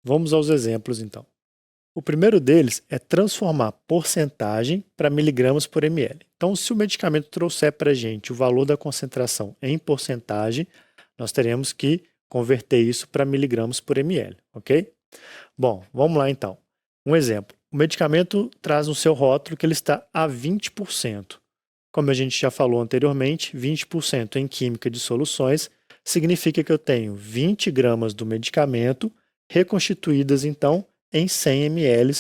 Vamos aos exemplos, então. O primeiro deles é transformar porcentagem para miligramas por ml. Então, se o medicamento trouxer para a gente o valor da concentração em porcentagem, nós teremos que converter isso para miligramas por ml, ok? Bom, vamos lá então. Um exemplo. O medicamento traz no seu rótulo que ele está a 20%. Como a gente já falou anteriormente, 20% em química de soluções significa que eu tenho 20 gramas do medicamento reconstituídas, então, em 100 ml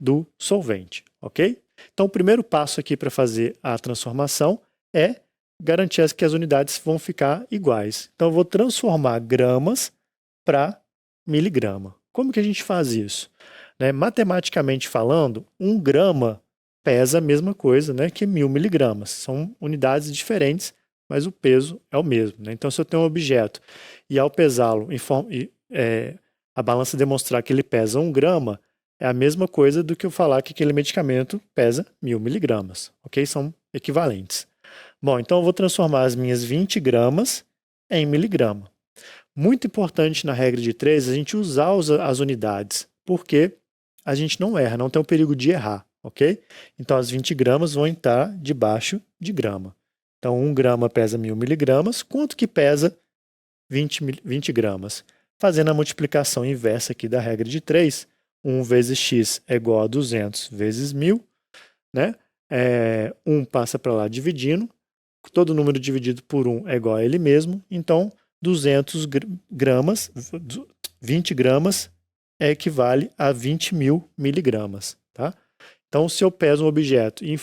do solvente, ok? Então, o primeiro passo aqui para fazer a transformação é garantir que as unidades vão ficar iguais. Então, eu vou transformar gramas para miligrama. Como que a gente faz isso? Matematicamente falando, 1 grama pesa a mesma coisa, que 1000 miligramas. São unidades diferentes, mas o peso é o mesmo. Então, se eu tenho um objeto e ao pesá-lo, a balança demonstrar que ele pesa 1 grama, é a mesma coisa do que eu falar que aquele medicamento pesa 1000 miligramas. Ok? São equivalentes. Bom, então eu vou transformar as minhas 20 gramas em miligrama. Muito importante na regra de 3 a gente usar as unidades, porque a gente não erra, não tem o perigo de errar, ok? Então as 20 gramas vão estar debaixo de grama. Então 1 grama pesa 1000 miligramas, quanto que pesa 20 gramas? Fazendo a multiplicação inversa aqui da regra de 3, 1 vezes x é igual a 200 vezes 1000, 1 passa para lá dividindo, todo número dividido por 1 é igual a ele mesmo, então 200 gramas, 20 gramas equivale a 20.000 miligramas. Tá? Então, se eu peso um objeto e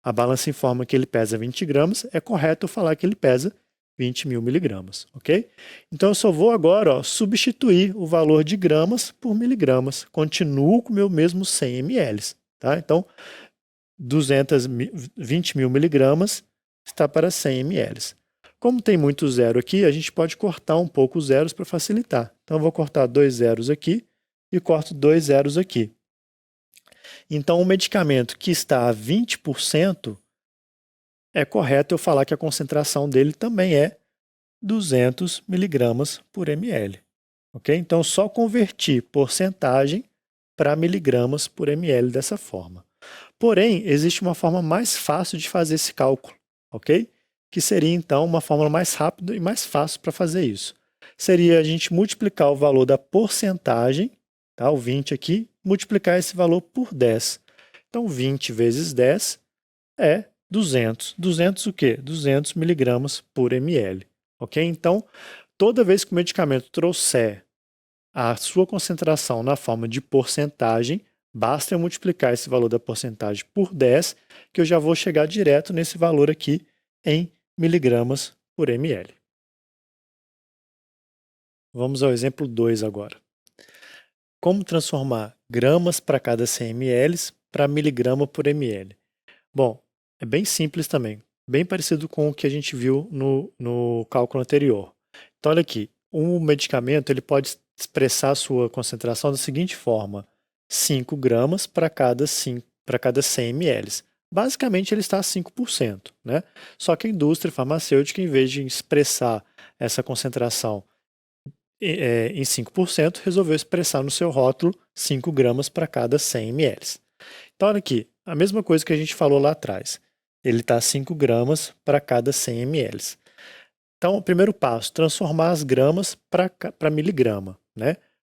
a balança informa que ele pesa 20 gramas, é correto eu falar que ele pesa 20.000 miligramas. Ok? Então, eu só vou agora substituir o valor de gramas por miligramas. Continuo com o meu mesmo 100 ml. Tá? Então, 20.000 miligramas está para 100 ml. Como tem muito zero aqui, a gente pode cortar um pouco os zeros para facilitar. Então, eu vou cortar 2 zeros aqui e corto 2 zeros aqui. Então, o medicamento que está a 20%, é correto eu falar que a concentração dele também é 200 miligramas por ml. Okay? Então, só convertir porcentagem para miligramas por ml dessa forma. Porém, existe uma forma mais fácil de fazer esse cálculo, ok? Que seria, então, uma fórmula mais rápida e mais fácil para fazer isso. Seria a gente multiplicar o valor da porcentagem, tá? O 20 aqui, multiplicar esse valor por 10. Então, 20 vezes 10 é 200. 200 o quê? 200 miligramas por ml, ok? Então, toda vez que o medicamento trouxer a sua concentração na forma de porcentagem, basta eu multiplicar esse valor da porcentagem por 10, que eu já vou chegar direto nesse valor aqui em miligramas por ml. Vamos ao exemplo 2 agora. Como transformar gramas para cada 100 ml para miligrama por ml? Bom, é bem simples também, bem parecido com o que a gente viu no cálculo anterior. Então, olha aqui, um medicamento ele pode expressar a sua concentração da seguinte forma: 5 gramas para cada 100 ml. Basicamente, ele está a 5%. Só que a indústria farmacêutica, em vez de expressar essa concentração em 5%, resolveu expressar no seu rótulo 5 gramas para cada 100 ml. Então, olha aqui, a mesma coisa que a gente falou lá atrás. Ele está a 5 gramas para cada 100 ml. Então, o primeiro passo, transformar as gramas para miligrama.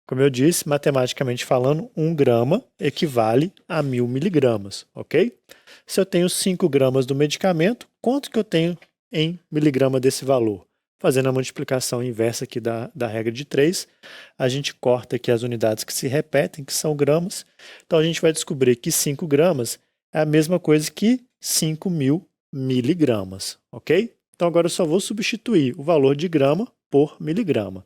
Como eu disse, matematicamente falando, 1 grama equivale a 1000 miligramas, ok? Se eu tenho 5 gramas do medicamento, quanto que eu tenho em miligrama desse valor? Fazendo a multiplicação inversa aqui da regra de 3, a gente corta aqui as unidades que se repetem, que são gramas. Então, a gente vai descobrir que 5 gramas é a mesma coisa que 5.000 miligramas, ok? Então, agora eu só vou substituir o valor de grama por miligrama.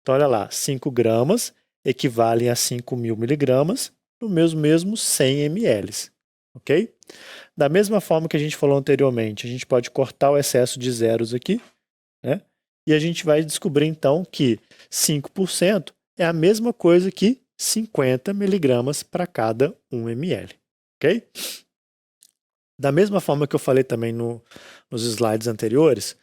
Então, olha lá, 5 gramas equivalem a 5.000 miligramas no mesmo 100 ml, ok? Da mesma forma que a gente falou anteriormente, a gente pode cortar o excesso de zeros aqui, e a gente vai descobrir, então, que 5% é a mesma coisa que 50 miligramas para cada 1 ml, ok? Da mesma forma que eu falei também nos slides anteriores,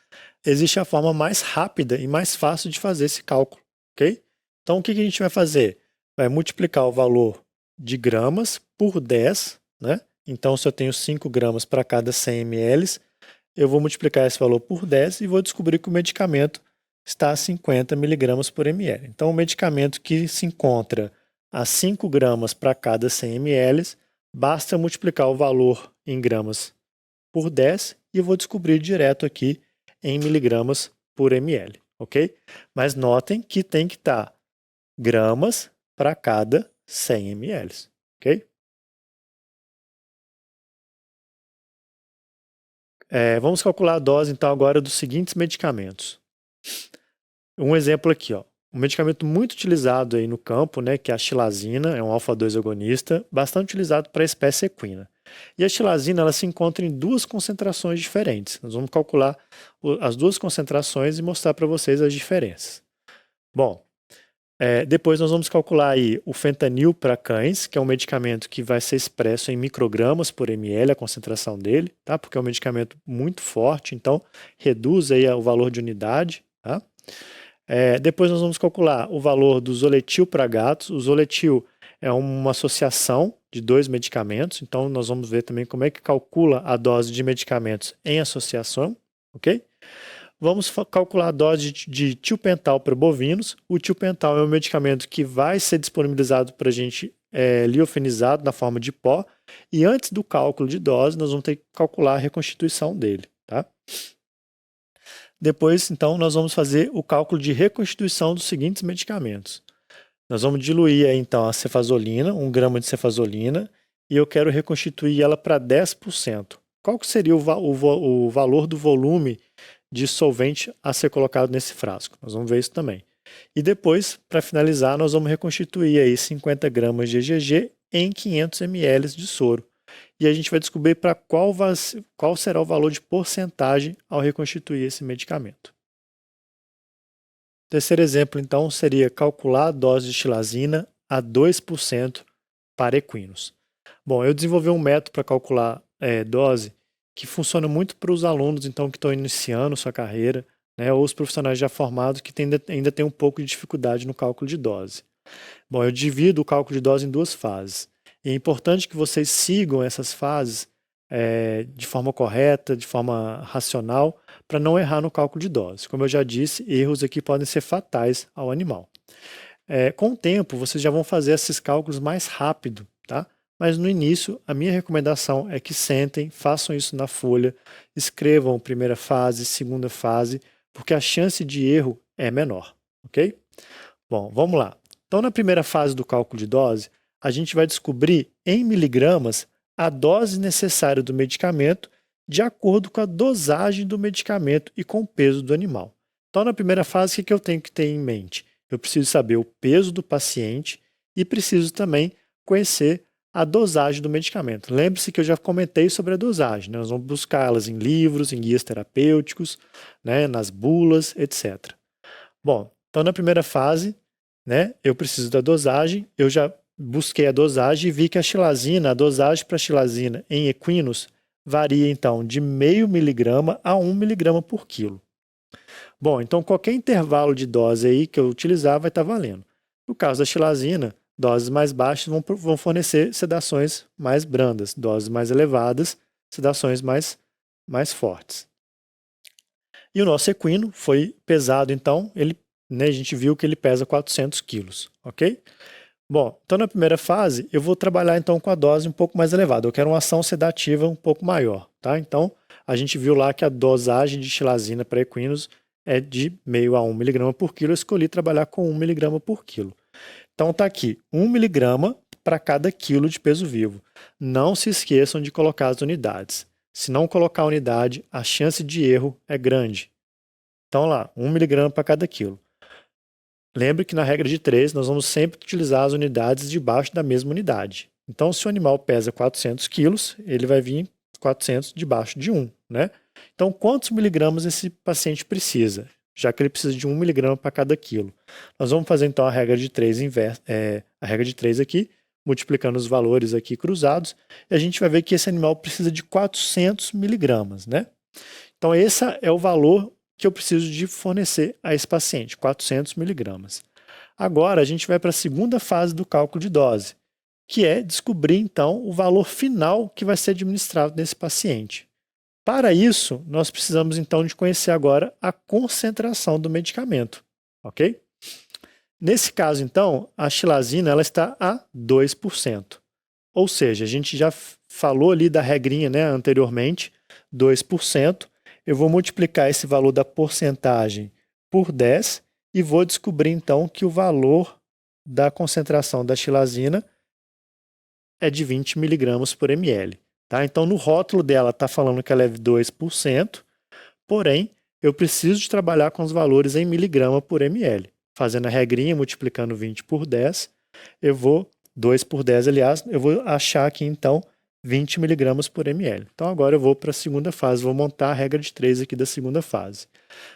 existe a forma mais rápida e mais fácil de fazer esse cálculo, ok? Então, o que a gente vai fazer? vai multiplicar o valor de gramas por 10, né? Então, se eu tenho 5 gramas para cada 100 ml, eu vou multiplicar esse valor por 10 e vou descobrir que o medicamento está a 50 miligramas por ml. Então, o medicamento que se encontra a 5 gramas para cada 100 ml, basta multiplicar o valor em gramas por 10 e eu vou descobrir direto aqui em miligramas por ml, ok? Mas notem que tem que estar gramas para cada 100 ml, ok? Vamos calcular a dose, então, agora dos seguintes medicamentos. Um exemplo aqui, ó. Um medicamento muito utilizado aí no campo, né, que é a xilazina, é um alfa-2 agonista, bastante utilizado para a espécie equina. E a xilazina, ela se encontra em duas concentrações diferentes. Nós vamos calcular as duas concentrações e mostrar para vocês as diferenças. Bom, depois nós vamos calcular aí o fentanil para cães, que é um medicamento que vai ser expresso em microgramas por ml, a concentração dele, tá? Porque é um medicamento muito forte, então reduz aí o valor de unidade, tá? Depois nós vamos calcular o valor do Zoletil para gatos. O Zoletil é uma associação de dois medicamentos, então nós vamos ver também como é que calcula a dose de medicamentos em associação, ok? Vamos calcular a dose de tiopental para bovinos. O tiopental é um medicamento que vai ser disponibilizado para a gente liofenizado na forma de pó, e antes do cálculo de dose nós vamos ter que calcular a reconstituição dele, tá? Depois, então, nós vamos fazer o cálculo de reconstituição dos seguintes medicamentos. Nós vamos diluir, então, a cefazolina, 1 grama de cefazolina, e eu quero reconstituir ela para 10%. Qual que seria o valor do volume de solvente a ser colocado nesse frasco? Nós vamos ver isso também. E depois, para finalizar, nós vamos reconstituir aí 50 gramas de EGG em 500 ml de soro. E a gente vai descobrir para qual será o valor de porcentagem ao reconstituir esse medicamento. O terceiro exemplo, então, seria calcular a dose de xilazina a 2% para equinos. Bom, eu desenvolvi um método para calcular dose que funciona muito para os alunos, então, que estão iniciando sua carreira, né, ou os profissionais já formados que ainda têm um pouco de dificuldade no cálculo de dose. Bom, eu divido o cálculo de dose em duas fases. E é importante que vocês sigam essas fases de forma correta, de forma racional, para não errar no cálculo de dose. Como eu já disse, erros aqui podem ser fatais ao animal. Com o tempo, vocês já vão fazer esses cálculos mais rápido, tá? Mas no início, a minha recomendação é que sentem, façam isso na folha, escrevam primeira fase, segunda fase, porque a chance de erro é menor, ok? Bom, vamos lá. Então, na primeira fase do cálculo de dose, a gente vai descobrir em miligramas a dose necessária do medicamento de acordo com a dosagem do medicamento e com o peso do animal. Então, na primeira fase, o que eu tenho que ter em mente? Eu preciso saber o peso do paciente e preciso também conhecer a dosagem do medicamento. Lembre-se que eu já comentei sobre a dosagem, né? Nós vamos buscá-las em livros, em guias terapêuticos, né? Nas bulas, etc. Bom, então na primeira fase, né, eu preciso da dosagem, eu já busquei a dosagem e vi que a dosagem para xilazina em equinos varia então de 0,5 miligrama a 1 miligrama por quilo. Bom, então qualquer intervalo de dose aí que eu utilizar vai estar valendo. No caso da xilazina, doses mais baixas vão fornecer sedações mais brandas, doses mais elevadas, sedações mais fortes. E o nosso equino foi pesado, então, a gente viu que ele pesa 400 quilos, ok? Bom, então na primeira fase eu vou trabalhar então com a dose um pouco mais elevada. Eu quero uma ação sedativa um pouco maior, tá? Então a gente viu lá que a dosagem de xilazina para equinos é de 0,5 a 1 miligrama por quilo. Eu escolhi trabalhar com 1 miligrama por quilo. Então tá aqui, 1 miligrama para cada quilo de peso vivo. Não se esqueçam de colocar as unidades. Se não colocar a unidade, a chance de erro é grande. Então lá, 1 miligrama para cada quilo. Lembre que na regra de 3, nós vamos sempre utilizar as unidades debaixo da mesma unidade. Então, se o animal pesa 400 quilos, ele vai vir 400 debaixo de 1, né? Então, quantos miligramas esse paciente precisa? Já que ele precisa de 1 miligrama para cada quilo. Nós vamos fazer, então, a regra de 3 a regra de 3 aqui, multiplicando os valores aqui cruzados, e a gente vai ver que esse animal precisa de 400 miligramas, né? Então, esse é o valor que eu preciso de fornecer a esse paciente, 400 miligramas. Agora a gente vai para a segunda fase do cálculo de dose, que é descobrir então o valor final que vai ser administrado nesse paciente. Para isso, nós precisamos então de conhecer agora a concentração do medicamento, ok? Nesse caso então, a xilazina ela está a 2%. Ou seja, a gente já falou ali da regrinha, né, anteriormente, 2%. Eu vou multiplicar esse valor da porcentagem por 10 e vou descobrir então que o valor da concentração da xilazina é de 20 miligramas por ml. Tá? Então, no rótulo dela está falando que ela é 2%, porém, eu preciso de trabalhar com os valores em miligrama por ml. Fazendo a regrinha, multiplicando 20 por 10, eu vou, 2 por 10, aliás, eu vou achar aqui, então, 20 miligramas por ml. Então, agora eu vou para a segunda fase, vou montar a regra de 3 aqui da segunda fase.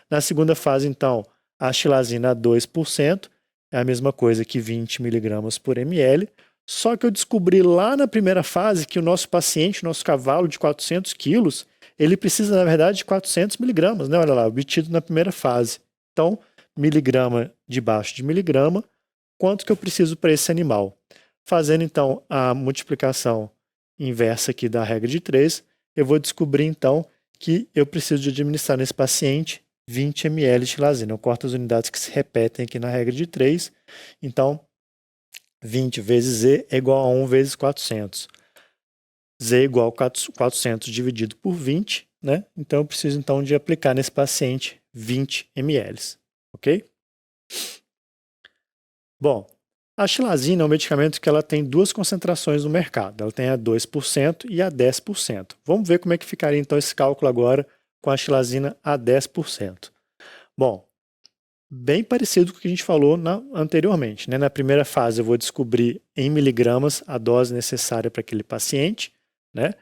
Na segunda fase, então, a xilazina a 2% é a mesma coisa que 20 miligramas por ml, só que eu descobri lá na primeira fase que o nosso paciente, o nosso cavalo de 400 quilos, ele precisa, na verdade, de 400 miligramas, né? Olha lá, obtido na primeira fase. Então, miligrama debaixo de miligrama, quanto que eu preciso para esse animal? Fazendo, então, a multiplicação inversa aqui da regra de 3, eu vou descobrir, então, que eu preciso de administrar nesse paciente 20 ml de xilazina. Eu corto as unidades que se repetem aqui na regra de 3. Então, 20 vezes Z é igual a 1 vezes 400. Z é igual a 400 dividido por 20, né? Então, eu preciso, então, de aplicar nesse paciente 20 ml. Ok? Bom, a xilazina é um medicamento que ela tem duas concentrações no mercado. Ela tem a 2% e a 10%. Vamos ver como é que ficaria, então, esse cálculo agora com a xilazina a 10%. Bom, bem parecido com o que a gente falou anteriormente, né? Na primeira fase eu vou descobrir em miligramas a dose necessária para aquele paciente, né?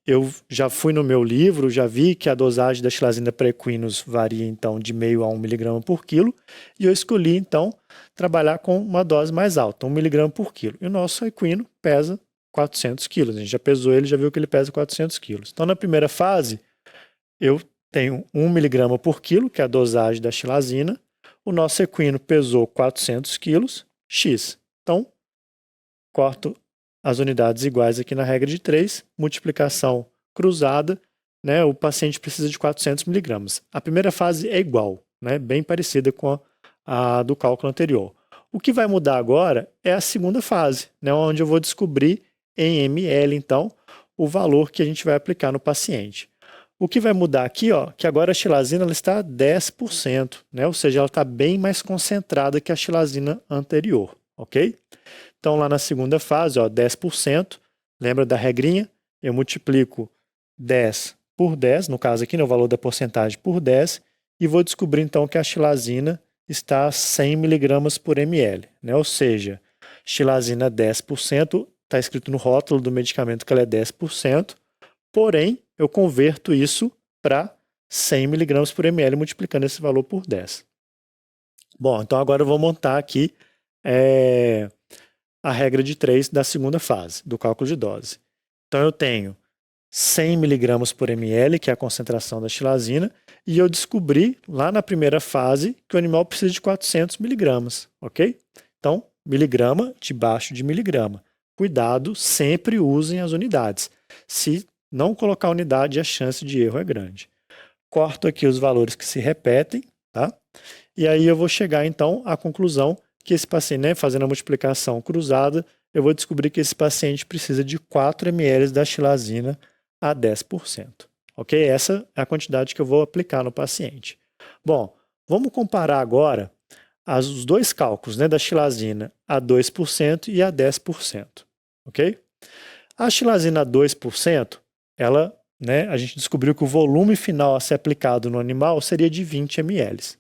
Eu já fui no meu livro, já vi que a dosagem da xilazina para equinos varia então de meio a 1 miligrama por quilo, e eu escolhi então trabalhar com uma dose mais alta, 1 miligrama por quilo. E o nosso equino pesa 400 quilos, a gente já pesou ele, já viu que ele pesa 400 quilos. Então na primeira fase eu tenho 1 miligrama por quilo, que é a dosagem da xilazina. O nosso equino pesou 400 quilos, X. Então, corto as unidades iguais aqui na regra de 3, multiplicação cruzada, né? O paciente precisa de 400 miligramas. A primeira fase é igual, né? Bem parecida com a do cálculo anterior. O que vai mudar agora é a segunda fase, né? Onde eu vou descobrir em ml, então, o valor que a gente vai aplicar no paciente. O que vai mudar aqui, ó, que agora a xilazina ela está a 10%, né? Ou seja, ela está bem mais concentrada que a xilazina anterior, ok? Então, lá na segunda fase, ó, 10%, lembra da regrinha? Eu multiplico 10 por 10, no caso aqui, né, o valor da porcentagem por 10, e vou descobrir então que a xilazina está a 100 miligramas por ml, né? Ou seja, xilazina 10%, está escrito no rótulo do medicamento que ela é 10%, porém, eu converto isso para 100 miligramas por ml, multiplicando esse valor por 10. Bom, então agora eu vou montar aqui a regra de 3 da segunda fase, do cálculo de dose. Então eu tenho 100 miligramas por ml, que é a concentração da xilazina, e eu descobri lá na primeira fase que o animal precisa de 400 miligramas, ok? Então, miligrama debaixo de miligrama. Cuidado, sempre usem as unidades. Se não colocar unidade, a chance de erro é grande. Corto aqui os valores que se repetem, tá? E aí eu vou chegar então à conclusão que esse paciente, né, fazendo a multiplicação cruzada, eu vou descobrir que esse paciente precisa de 4 ml da xilazina a 10%. Ok? Essa é a quantidade que eu vou aplicar no paciente. Bom, vamos comparar agora os dois cálculos, né, da xilazina a 2% e a 10%. Ok? A xilazina a 2%, ela, né, a gente descobriu que o volume final a ser aplicado no animal seria de 20 ml.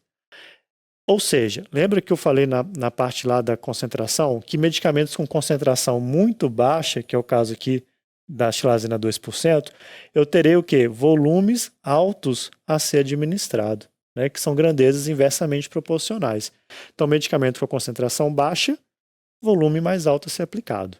Ou seja, lembra que eu falei na parte lá da concentração, que medicamentos com concentração muito baixa, que é o caso aqui da xilazina 2%, eu terei o quê? Volumes altos a ser administrado, né, que são grandezas inversamente proporcionais. Então, medicamento com concentração baixa, volume mais alto a ser aplicado.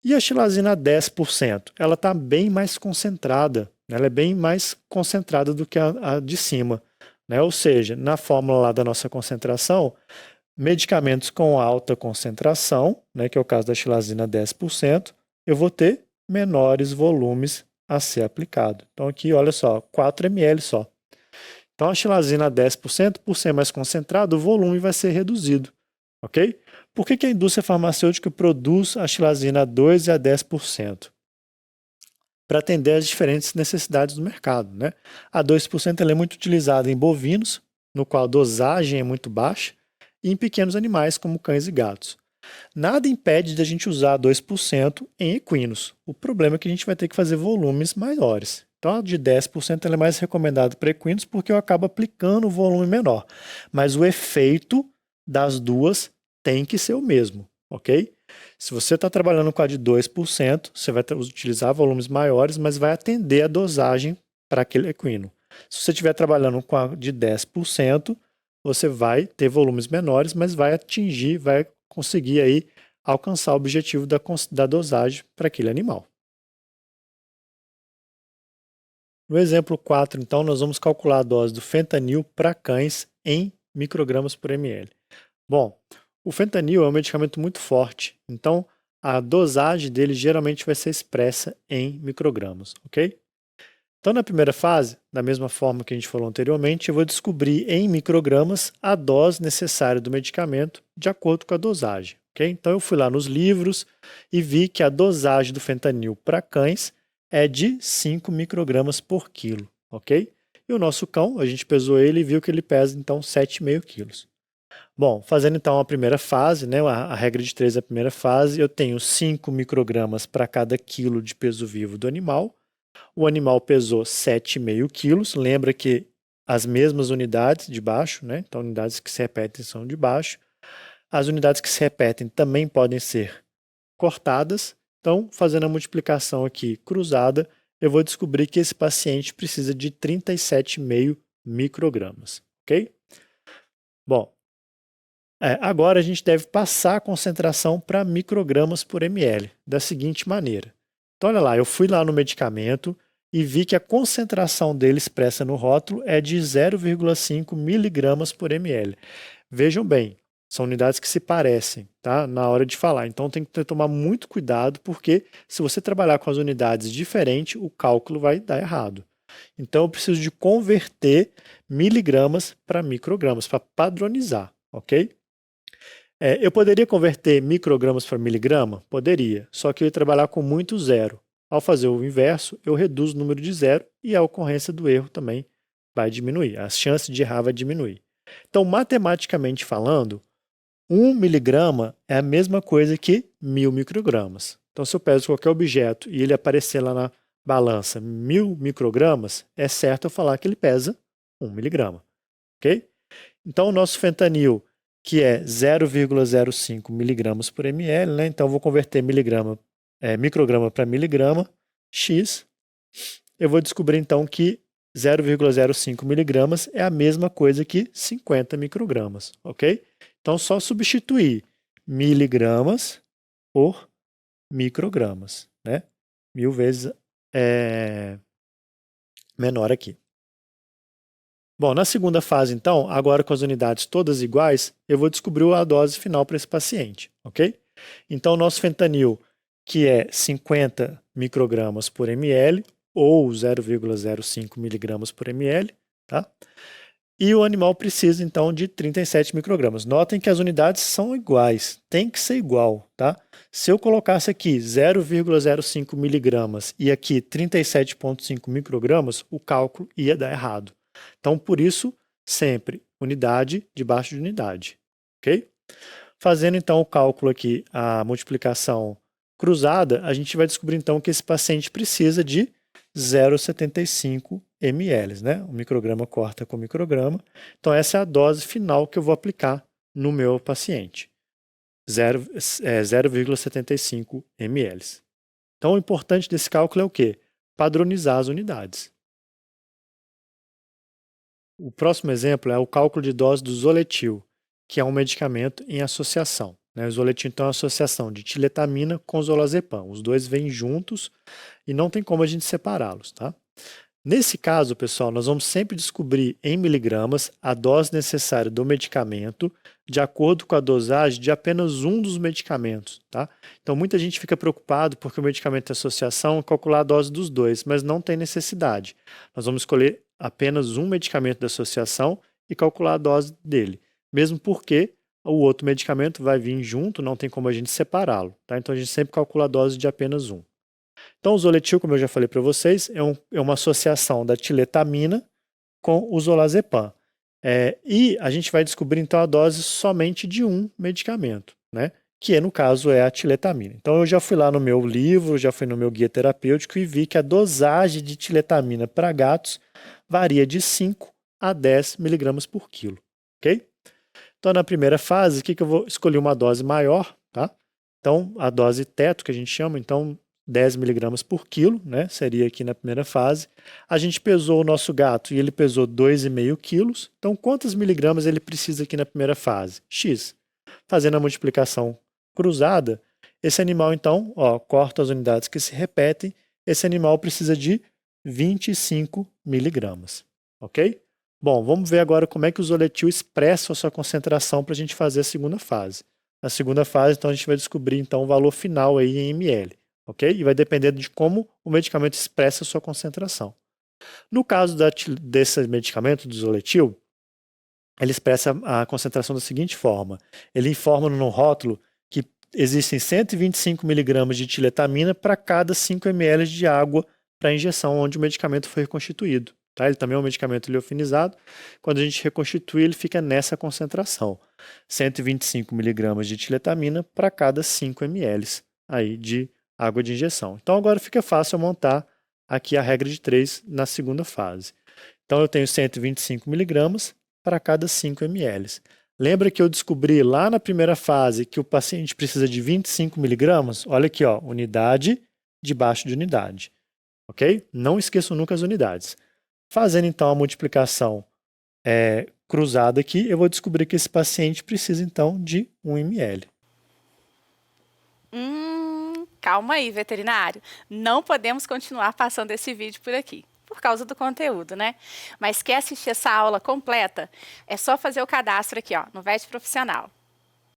E a xilazina 10%, ela está bem mais concentrada, né? Ela é bem mais concentrada do que a de cima, né? Ou seja, na fórmula lá da nossa concentração, Medicamentos com alta concentração, né, que é o caso da xilazina 10%, eu vou ter menores volumes a ser aplicado. Então aqui, olha só, 4 ml só. Então a xilazina 10%, por ser mais concentrado, o volume vai ser reduzido, ok? Por que a indústria farmacêutica produz a xilazina a 2 e a 10%? Para atender às diferentes necessidades do mercado, né? A 2% ela é muito utilizada em bovinos, no qual a dosagem é muito baixa, e em pequenos animais, como cães e gatos. Nada impede de a gente usar 2% em equinos. O problema é que a gente vai ter que fazer volumes maiores. Então, a de 10% ela é mais recomendada para equinos porque eu acabo aplicando o volume menor. Mas o efeito das duas tem que ser o mesmo, ok? Se você está trabalhando com a de 2%, você vai utilizar volumes maiores, mas vai atender a dosagem para aquele equino. Se você estiver trabalhando com a de 10%, você vai ter volumes menores, mas vai conseguir aí alcançar o objetivo da dosagem para aquele animal. No exemplo 4, então, nós vamos calcular a dose do fentanil para cães em microgramas por ml. Bom, o fentanil é um medicamento muito forte, então a dosagem dele geralmente vai ser expressa em microgramas, ok? Então, na primeira fase, da mesma forma que a gente falou anteriormente, eu vou descobrir em microgramas a dose necessária do medicamento de acordo com a dosagem, ok? Então, eu fui lá nos livros e vi que a dosagem do fentanil para cães é de 5 microgramas por quilo, ok? E o nosso cão, a gente pesou ele e viu que ele pesa, então, 7,5 quilos. Bom, fazendo então a primeira fase, né, a regra de 3 é a primeira fase, eu tenho 5 microgramas para cada quilo de peso vivo do animal. O animal pesou 7,5 quilos, lembra que as mesmas unidades de baixo, né, então unidades que se repetem são de baixo. As unidades que se repetem também podem ser cortadas, então fazendo a multiplicação aqui cruzada, eu vou descobrir que esse paciente precisa de 37,5 microgramas, ok? Bom, agora a gente deve passar a concentração para microgramas por ml, da seguinte maneira. Então, olha lá, eu fui lá no medicamento e vi que a concentração dele expressa no rótulo é de 0,5 miligramas por ml. Vejam bem, são unidades que se parecem, tá? Na hora de falar. Então, tem que tomar muito cuidado, porque se você trabalhar com as unidades diferentes, o cálculo vai dar errado. Então, eu preciso de converter miligramas para microgramas, para padronizar, ok? Eu poderia converter microgramas para miligrama? Poderia, só que eu ia trabalhar com muito zero. Ao fazer o inverso, eu reduzo o número de zero e a ocorrência do erro também vai diminuir, a chance de errar vai diminuir. Então, matematicamente falando, 1 miligrama é a mesma coisa que 1.000 microgramas. Então, se eu peso qualquer objeto e ele aparecer lá na balança 1.000 microgramas, é certo eu falar que ele pesa 1 miligrama, ok? Então, o nosso fentanil, que é 0,05 miligramas por ml, né? Então, eu vou converter micrograma para miligrama, X. Eu vou descobrir, então, que 0,05 miligramas é a mesma coisa que 50 microgramas, ok? Então, só substituir miligramas por microgramas, né? 1.000 vezes menor aqui. Bom, na segunda fase, então, agora com as unidades todas iguais, eu vou descobrir a dose final para esse paciente, ok? Então, o nosso fentanil, que é 50 microgramas por ml, ou 0,05 miligramas por ml, tá? E o animal precisa, então, de 37 microgramas. Notem que as unidades são iguais, tem que ser igual, tá? Se eu colocasse aqui 0,05 miligramas e aqui 37,5 microgramas, o cálculo ia dar errado. Então, por isso, sempre unidade debaixo de unidade, ok? Fazendo, então, o cálculo aqui, a multiplicação cruzada, a gente vai descobrir, então, que esse paciente precisa de 0,75 ml, né? O micrograma corta com micrograma. Então, essa é a dose final que eu vou aplicar no meu paciente. 0,75 ml. Então, o importante desse cálculo é o quê? Padronizar as unidades. O próximo exemplo é o cálculo de dose do Zoletil, que é um medicamento em associação. O Zoletil, então, é uma associação de tiletamina com zolazepam. Os dois vêm juntos e não tem como a gente separá-los, tá? Nesse caso, pessoal, nós vamos sempre descobrir em miligramas a dose necessária do medicamento de acordo com a dosagem de apenas um dos medicamentos, tá? Então, muita gente fica preocupado porque o medicamento de associação é calcular a dose dos dois, mas não tem necessidade. Nós vamos escolher apenas um medicamento de associação e calcular a dose dele, mesmo porque o outro medicamento vai vir junto, não tem como a gente separá-lo, tá? Então, a gente sempre calcula a dose de apenas um. Então, o Zoletil, como eu já falei para vocês, é uma associação da tiletamina com o Zolazepam. E a gente vai descobrir, então, a dose somente de um medicamento, né? Que, no caso, é a tiletamina. Então, eu já fui lá no meu livro, já fui no meu guia terapêutico e vi que a dosagem de tiletamina para gatos varia de 5 a 10 miligramas por quilo, ok? Então, na primeira fase, aqui que eu vou escolher uma dose maior, tá? Então, a dose teto, que a gente chama, então, 10 miligramas por quilo, né? Seria aqui na primeira fase. A gente pesou o nosso gato e ele pesou 2,5 quilos. Então, quantos miligramas ele precisa aqui na primeira fase? X. Fazendo a multiplicação cruzada, esse animal, então, ó, corta as unidades que se repetem, esse animal precisa de 25 miligramas, ok? Bom, vamos ver agora como é que o Zoletil expressa a sua concentração para a gente fazer a segunda fase. Na segunda fase, então, a gente vai descobrir então, o valor final aí em ml. Ok? E vai depender de como o medicamento expressa a sua concentração. No caso desse medicamento, do Zoletil, ele expressa a concentração da seguinte forma. Ele informa no rótulo que existem 125 miligramas de tiletamina para cada 5 ml de água para injeção, onde o medicamento foi reconstituído. Tá? Ele também é um medicamento liofilizado. Quando a gente reconstitui, ele fica nessa concentração. 125 miligramas de tiletamina para cada 5 ml aí de água de injeção. Então agora fica fácil eu montar aqui a regra de 3 na segunda fase. Então eu tenho 125 miligramas para cada 5 ml. Lembra que eu descobri lá na primeira fase que o paciente precisa de 25 miligramas? Olha aqui, ó, unidade debaixo de unidade. Ok? Não esqueçam nunca as unidades. Fazendo então a multiplicação cruzada aqui, eu vou descobrir que esse paciente precisa então de 1 ml. Calma aí, veterinário. Não podemos continuar passando esse vídeo por aqui, por causa do conteúdo, né? Mas quer assistir essa aula completa? É só fazer o cadastro aqui, ó, no VET Profissional.